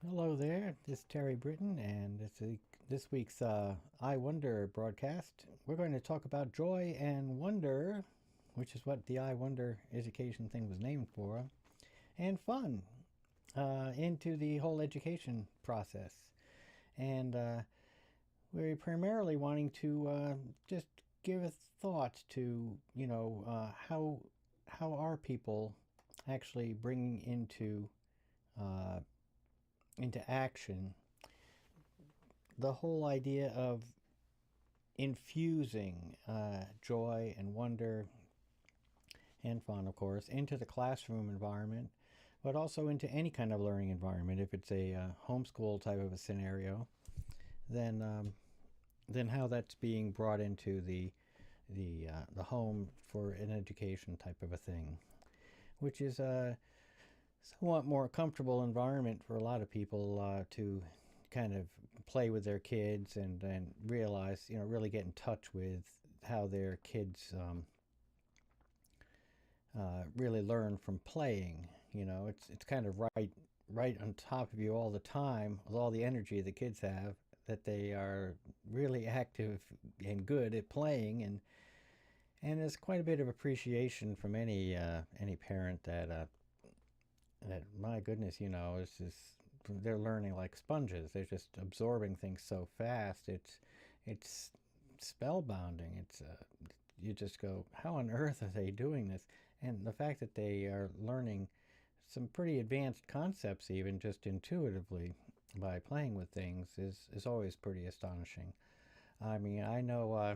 Hello there, this is Terry Britton, and this week's iWonder broadcast. We're going to talk about joy and wonder, which is what the iWonder education thing was named for, and fun into the whole education process. And we're primarily wanting to just give a thought to, how are people actually bringing uh, into action the whole idea of infusing joy and wonder and fun, of course, into the classroom environment, but also into any kind of learning environment. If it's a homeschool type of a scenario, then how that's being brought into the home for an education type of a thing, which is a somewhat more comfortable environment for a lot of people to kind of play with their kids and realize, really get in touch with how their kids really learn from playing. It's kind of right on top of you all the time with all the energy the kids have, that they are really active and good at playing, and there's quite a bit of appreciation from any parent that my goodness, it's just they're learning like sponges. They're just absorbing things so fast. It's spellbinding. It's you just go, how on earth are they doing this? And the fact that they are learning some pretty advanced concepts, even just intuitively by playing with things, is always pretty astonishing. I mean, I know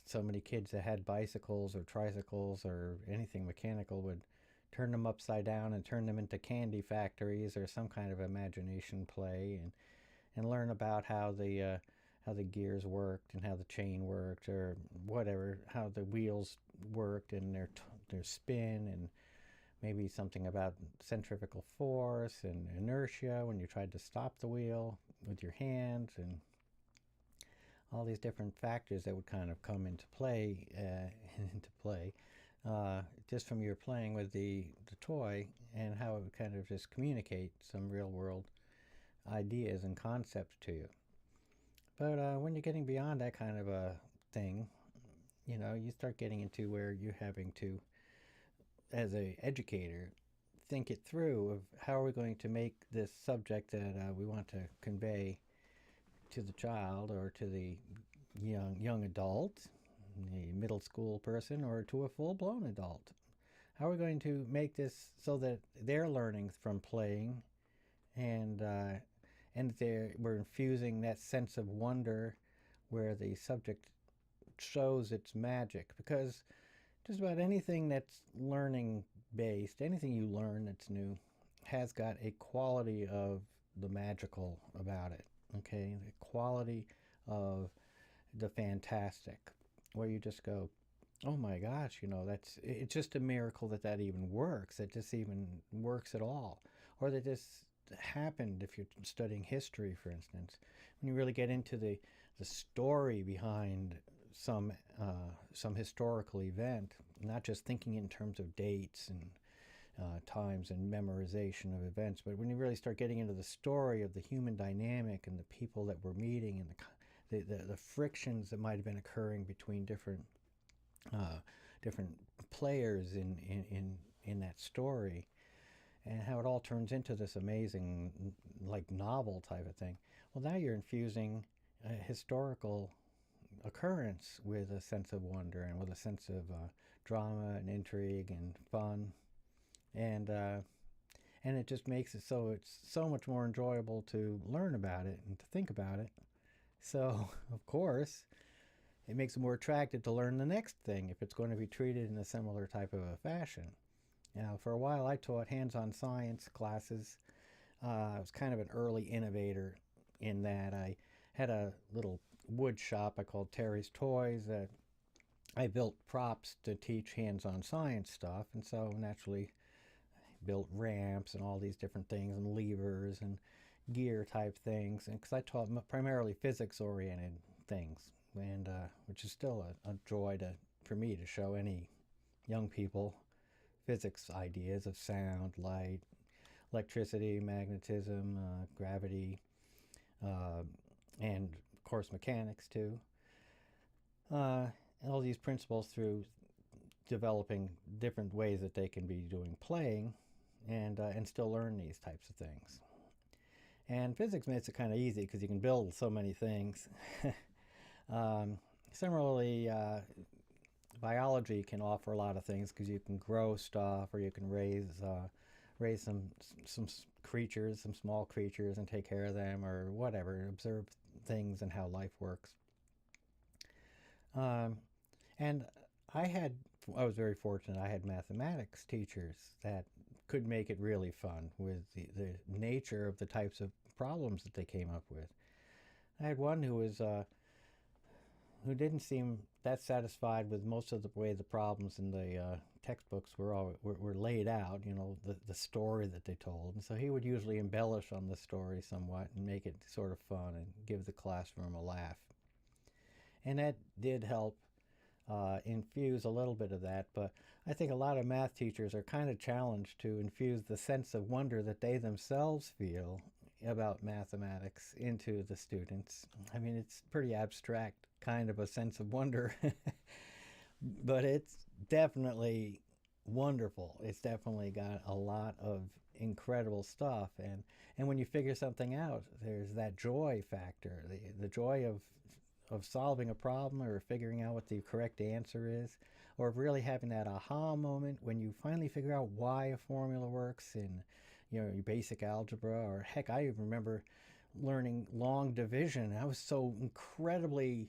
so many kids that had bicycles or tricycles or anything mechanical would turn them upside down and turn them into candy factories or some kind of imagination play, and learn about how the gears worked and how the chain worked, or whatever, how the wheels worked and their spin, and maybe something about centrifugal force and inertia when you tried to stop the wheel with your hands, and all these different factors that would kind of come into play just from your playing with the toy, and how it would kind of just communicate some real world ideas and concepts to you. But when you're getting beyond that kind of a thing, you start getting into where you're having to, as a educator, think it through of how are we going to make this subject that we want to convey to the child, or to the young adult, a middle school person, or to a full-blown adult. How are we going to make this so that they're learning from playing, and we're infusing that sense of wonder where the subject shows its magic? Because just about anything that's learning based, anything you learn that's new, has got a quality of the magical about it. Okay, the quality of the fantastic, where you just go, oh my gosh, it's just a miracle that even works, that this even works at all, or that this happened. If you're studying history, for instance, when you really get into the story behind some historical event, not just thinking in terms of dates and times and memorization of events, but when you really start getting into the story of the human dynamic and the people that we're meeting, and the frictions that might have been occurring between different players in that story, and how it all turns into this amazing, like, novel type of thing. Well, now you're infusing a historical occurrence with a sense of wonder, and with a sense of drama and intrigue and fun, and it just makes it so it's so much more enjoyable to learn about it and to think about it. So, of course, it makes it more attractive to learn the next thing if it's going to be treated in a similar type of a fashion. Now, for a while, I taught hands-on science classes. I was kind of an early innovator in that. I had a little wood shop I called Terry's Toys, that I built props to teach hands-on science stuff, and so naturally built ramps and all these different things, and levers and gear type things, and because I taught primarily physics-oriented things, and which is still a joy for me to show any young people physics ideas of sound, light, electricity, magnetism, gravity, uh, and of course mechanics too. Uh, all these principles through developing different ways that they can be doing playing and still learn these types of things. And physics makes it kind of easy because you can build so many things. um, Similarly, biology can offer a lot of things because you can grow stuff, or you can raise some creatures, some small creatures, and take care of them, or whatever. Observe things and how life works. Um, and I was very fortunate. I had mathematics teachers that could make it really fun with the nature of the types of problems that they came up with. I had one who didn't seem that satisfied with most of the way the problems in the textbooks were laid out, the story that they told. And so he would usually embellish on the story somewhat and make it sort of fun and give the classroom a laugh. And that did help infuse a little bit of that, but I think a lot of math teachers are kind of challenged to infuse the sense of wonder that they themselves feel about mathematics into the students. I mean, it's pretty abstract kind of a sense of wonder, but it's definitely wonderful. It's definitely got a lot of incredible stuff, and when you figure something out, there's that joy factor, the joy of solving a problem or figuring out what the correct answer is, or of really having that aha moment when you finally figure out why a formula works in your basic algebra. Or heck, I even remember learning long division. I was so incredibly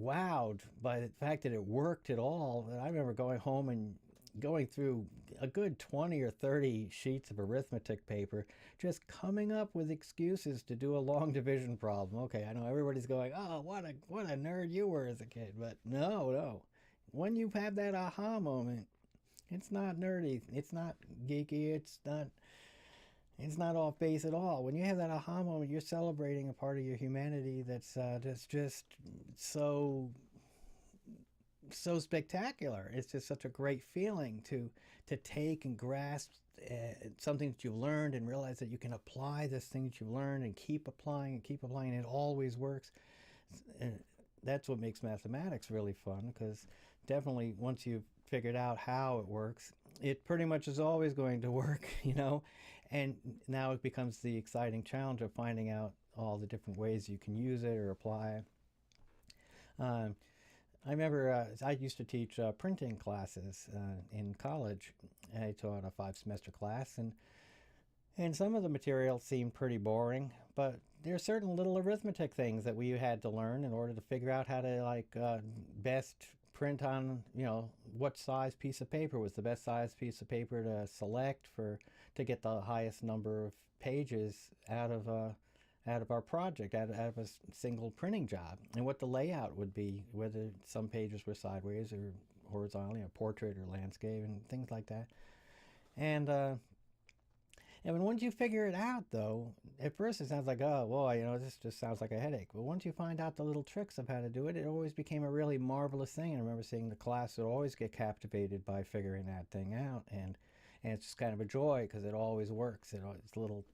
wowed by the fact that it worked at all that I remember going home and going through a good 20 or 30 sheets of arithmetic paper, just coming up with excuses to do a long division problem. Okay, I know everybody's going, oh, what a nerd you were as a kid. But no. When you have that aha moment, it's not nerdy, it's not geeky, it's not off base at all. When you have that aha moment, you're celebrating a part of your humanity that's just so spectacular. It's just such a great feeling to take and grasp something that you've learned and realize that you can apply this thing that you've learned and keep applying and keep applying. It always works. And that's what makes mathematics really fun, because definitely once you've figured out how it works, it pretty much is always going to work, and now it becomes the exciting challenge of finding out all the different ways you can use it or apply it. I remember I used to teach printing classes in college. I taught a 5-semester class, and some of the material seemed pretty boring, but there are certain little arithmetic things that we had to learn in order to figure out how to best print on, what size piece of paper was the best size piece of paper to select to get the highest number of pages out of our project, out of a single printing job, and what the layout would be, whether some pages were sideways or horizontally, a portrait or landscape, and things like that. And once you figure it out, though, at first it sounds like, oh, boy, this just sounds like a headache. But once you find out the little tricks of how to do it, it always became a really marvelous thing. And I remember seeing the class would always get captivated by figuring that thing out. And it's just kind of a joy because it always works. It's a little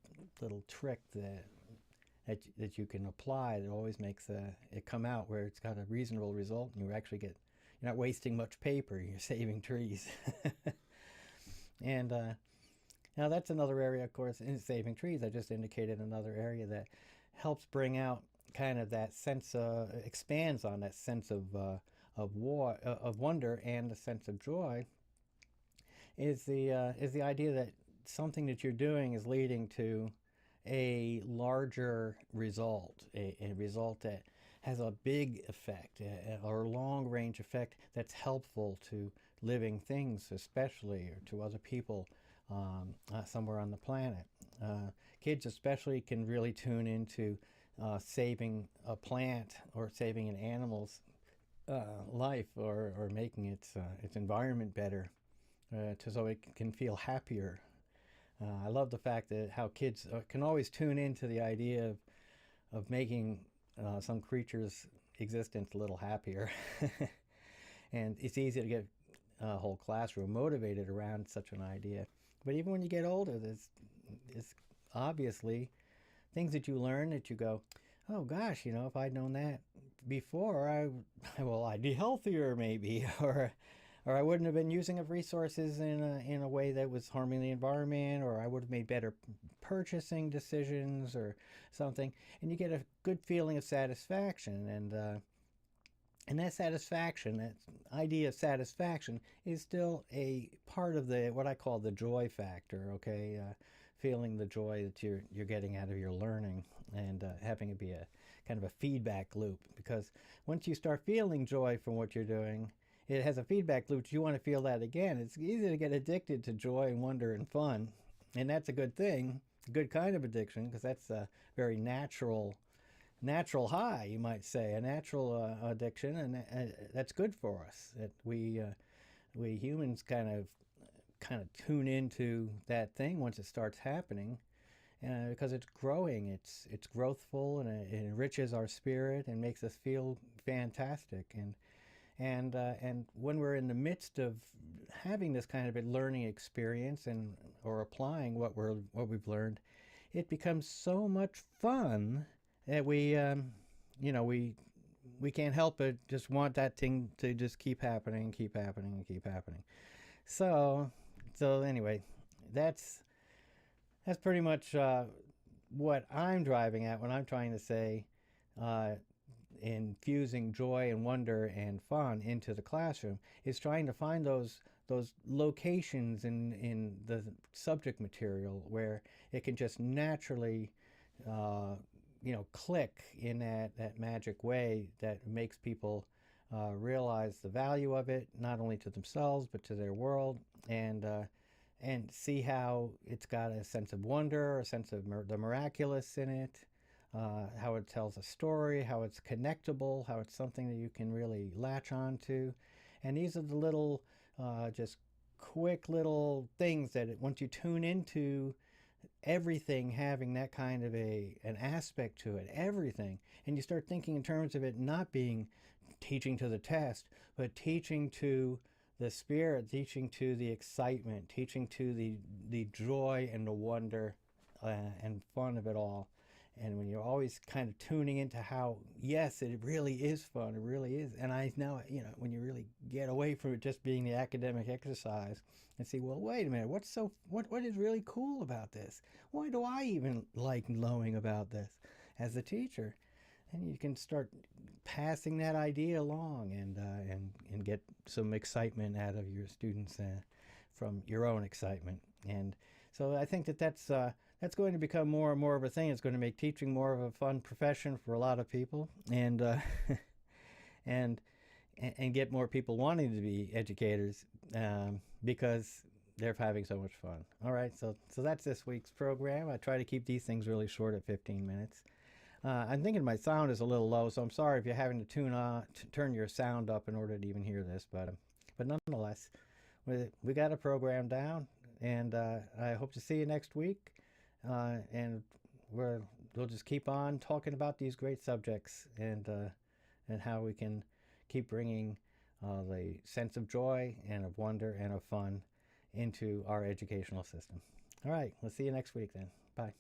trick that you can apply that always makes it come out where it's got a reasonable result, and you're not wasting much paper, you're saving trees. And now that's another area, of course, in saving trees. I just indicated another area that helps bring out kind of that sense, expands on that sense of wonder and the sense of joy, is the idea that something that you're doing is leading to a larger result, a result that has a big effect or a long range effect that's helpful to living things, especially, or to other people somewhere on the planet. Kids especially can really tune into saving a plant or saving an animal's life, or making its environment better, so it can feel happier. I love the fact that how kids can always tune into the idea of making some creature's existence a little happier. And it's easy to get a whole classroom motivated around such an idea. But even when you get older, it's obviously things that you learn that you go, oh gosh, if I'd known that before, I'd be healthier maybe, or I wouldn't have been using of resources in a way that was harming the environment, or I would have made better purchasing decisions or something. And you get a good feeling of satisfaction, and that satisfaction, that idea of satisfaction, is still a part of the what I call the joy factor. Okay, feeling the joy that you're getting out of your learning, and having it be a kind of a feedback loop. Because once you start feeling joy from what you're doing, it has a feedback loop. You want to feel that again. It's easy to get addicted to joy and wonder and fun, and that's a good thing, a good kind of addiction, because that's a very natural high, you might say, a natural addiction, and that's good for us. That we humans kind of tune into that thing once it starts happening, because it's growing, it's growthful, and it enriches our spirit and makes us feel fantastic. And when we're in the midst of having this kind of a learning experience or applying what we've learned, it becomes so much fun that we can't help but just want that thing to just keep happening, keep happening, and keep happening. So anyway, that's pretty much what I'm driving at when I'm trying to say infusing joy and wonder and fun into the classroom, is trying to find those locations in the subject material where it can just naturally click in that magic way that makes people realize the value of it, not only to themselves but to their world, and see how it's got a sense of wonder, a sense of the miraculous in it, how it tells a story, how it's connectable, how it's something that you can really latch on to. And these are the little, just quick little things that once you tune into everything having that kind of an aspect to it, everything, and you start thinking in terms of it not being teaching to the test, but teaching to the spirit, teaching to the excitement, teaching to the joy and the wonder and fun of it all. And when you're always kind of tuning into how, yes, it really is fun, it really is. And I now, when you really get away from it just being the academic exercise and see, well, wait a minute, what is really cool about this? Why do I even like knowing about this as a teacher? And you can start passing that idea along and get some excitement out of your students from your own excitement. And so I think that's going to become more and more of a thing. It's going to make teaching more of a fun profession for a lot of people, and and get more people wanting to be educators because they're having so much fun. All right, so that's this week's program. I try to keep these things really short at 15 minutes. I'm thinking my sound is a little low, so I'm sorry if you're having to turn your sound up in order to even hear this, but nonetheless, we got a program down, and I hope to see you next week. And we'll just keep on talking about these great subjects and how we can keep bringing the sense of joy and of wonder and of fun into our educational system. All right, we'll see you next week then. Bye.